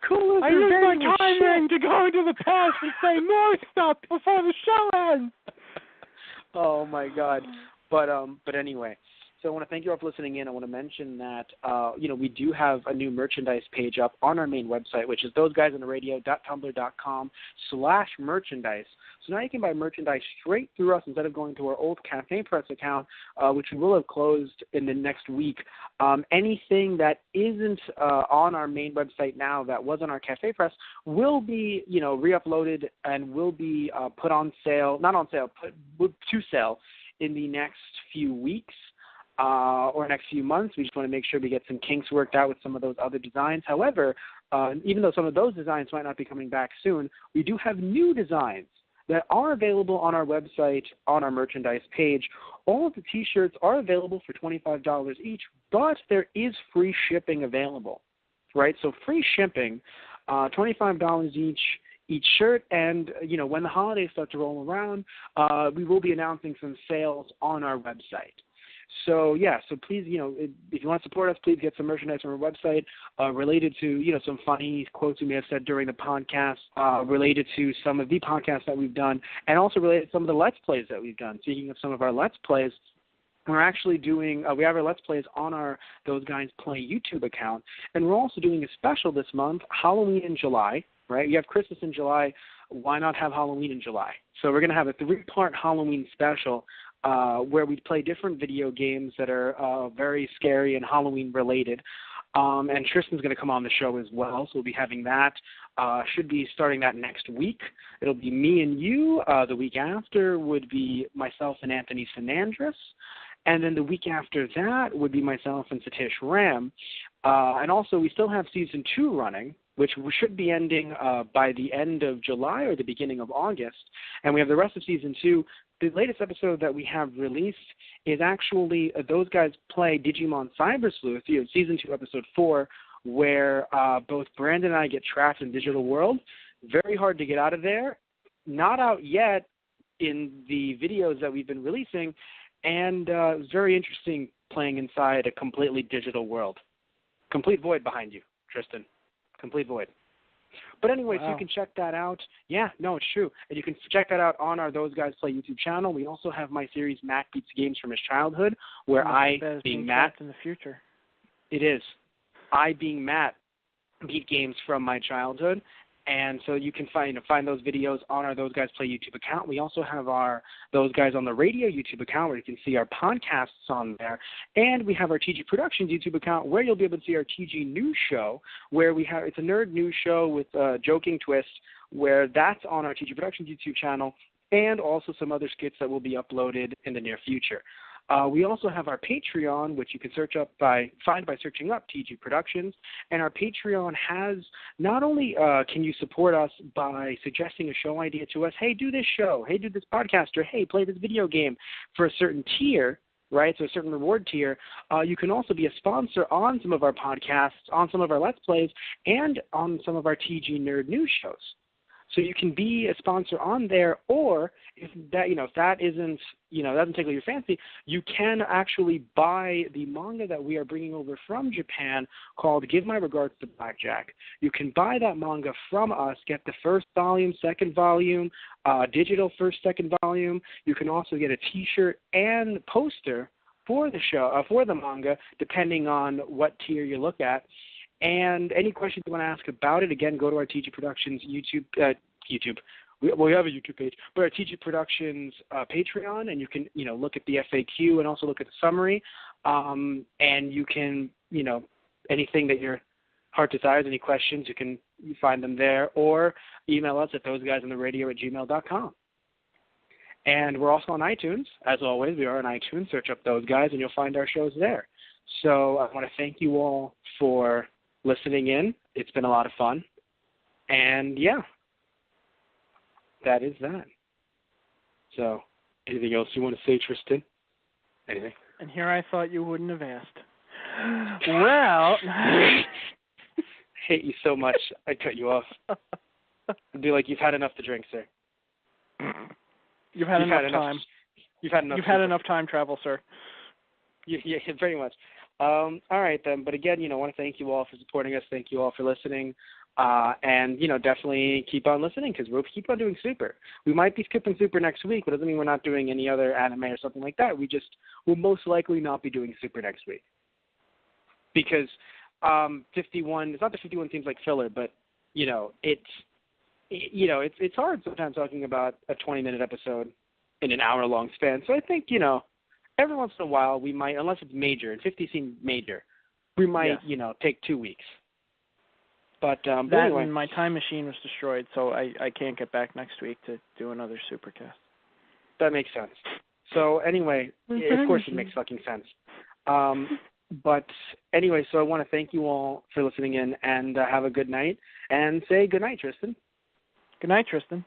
Cool as I use my time ring to go into the past and say more stuff before the show ends. Oh, my God. But anyway, so I want to thank you all for listening in. I want to mention that, we do have a new merchandise page up on our main website, which is thoseguysonthe.tumblr.com/merchandise. So now you can buy merchandise straight through us instead of going to our old Cafe Press account, which we will have closed in the next week. Anything that isn't on our main website now that was on our Cafe Press will be, re-uploaded and will be put on sale, not on sale, put to sale in the next few weeks. Or next few months. We just want to make sure we get some kinks worked out with some of those other designs. However, even though some of those designs might not be coming back soon, we do have new designs that are available on our website, on our merchandise page. All of the T-shirts are available for $25 each, but there is free shipping available, right? So free shipping, $25 each shirt, and, when the holidays start to roll around, we will be announcing some sales on our website. So, so please, if you want to support us, please get some merchandise from our website related to, some funny quotes we may have said during the podcast, related to some of the podcasts that we've done, and also related to some of the Let's Plays that we've done. Speaking of some of our Let's Plays, we're actually doing, we have our Let's Plays on our Those Guys Play YouTube account, and we're also doing a special this month, Halloween in July, right? You have Christmas in July. Why not have Halloween in July? So we're going to have a 3-part Halloween special where we play different video games that are very scary and Halloween related. And Tristan's going to come on the show as well, so we'll be having that. Should be starting that next week. It'll be me and you. The week after would be myself and Anthony Fernandez. And then the week after that would be myself and Satish Ram. And also we still have Season 2 running, which should be ending by the end of July or the beginning of August. And we have the rest of Season 2. The latest episode that we have released is actually Those Guys Play Digimon Cyber Sleuth, Season 2, Episode 4, where both Brandon and I get trapped in digital world. Very hard to get out of there. Not out yet in the videos that we've been releasing, and it's very interesting playing inside a completely digital world. Complete void behind you, Tristan. Complete void. But anyway, So you can check that out. Yeah, no, it's true. And you can check that out on our Those Guys Play YouTube channel. We also have my series, Matt Beats Games from His Childhood, where I, being Matt, in the future. It is. I, being Matt, beat games from my childhood. And so you can find those videos on our Those Guys Play YouTube account. We also have our Those Guys on the Radio YouTube account where you can see our podcasts on there. And we have our TG Productions YouTube account where you'll be able to see our TG News Show, where it's a nerd news show with a joking twist, where that's on our TG Productions YouTube channel, and also some other skits that will be uploaded in the near future. We also have our Patreon, which you can find by searching up TG Productions. And our Patreon has not only can you support us by suggesting a show idea to us, hey, do this show, hey, do this podcast, or hey, play this video game for a certain tier, right, so a certain reward tier. You can also be a sponsor on some of our podcasts, on some of our Let's Plays, and on some of our TG Nerd News shows. So you can be a sponsor on there, or if that isn't, doesn't tickle your fancy, you can actually buy the manga that we are bringing over from Japan called Give My Regards to Blackjack. You can buy that manga from us, get the first volume, second volume, digital first, second volume. You can also get a T-shirt and poster for the show, for the manga, depending on what tier you look at. And any questions you want to ask about it, again, go to our TG Productions YouTube. We have a YouTube page, but our TG Productions Patreon, and you can, look at the FAQ and also look at the summary. And you can, anything that your heart desires, any questions, you find them there, or email us at thoseguysontheradio@gmail.com. And we're also on iTunes, as always. We are on iTunes. Search up Those Guys, and you'll find our shows there. So I want to thank you all for listening in. It's been a lot of fun. And, that is that. So, anything else you want to say, Tristan? Anything? And here I thought you wouldn't have asked. Well... I hate you so much, I cut you off. I'd be like, you've had enough to drink, sir. You've had enough time. You've had enough time travel, sir. Yeah, very much. All right, then. But again, I want to thank you all for supporting us. Thank you all for listening. And, definitely keep on listening because we'll keep on doing Super. We might be skipping Super next week, but it doesn't mean we're not doing any other anime or something like that. We'll most likely not be doing Super next week. Because 51, it's not that 51 seems like filler, but, it's hard sometimes talking about a 20-minute episode in an hour-long span. So I think, every once in a while we might, unless it's major, and 50 seemed major, we might, take 2 weeks. But anyway. And my time machine was destroyed, so I can't get back next week to do another Supercast. That makes sense. So anyway, of course it makes fucking sense. But anyway, so I want to thank you all for listening in, and have a good night. And say good night, Tristan. Good night, Tristan.